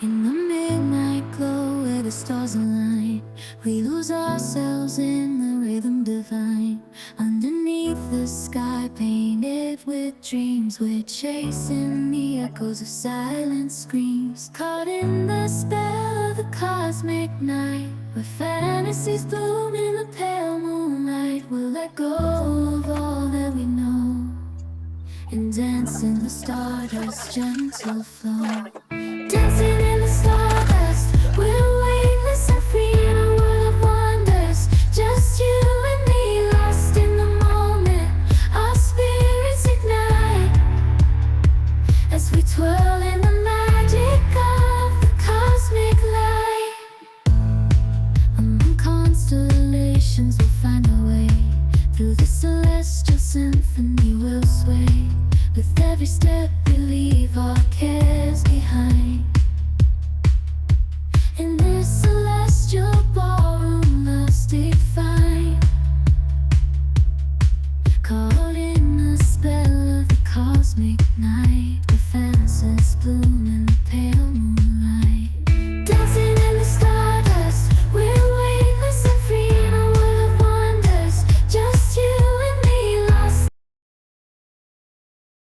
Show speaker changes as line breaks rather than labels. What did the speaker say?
In the midnight glow where the stars align, we lose ourselves in the rhythm divine. Underneath the sky painted with dreams, we're chasing the echoes of silent screams. Caught in the spell of the cosmic night, where fantasies bloom in the pale moonlight. We'll let go of all that we know and dance in the stardust's gentle flow.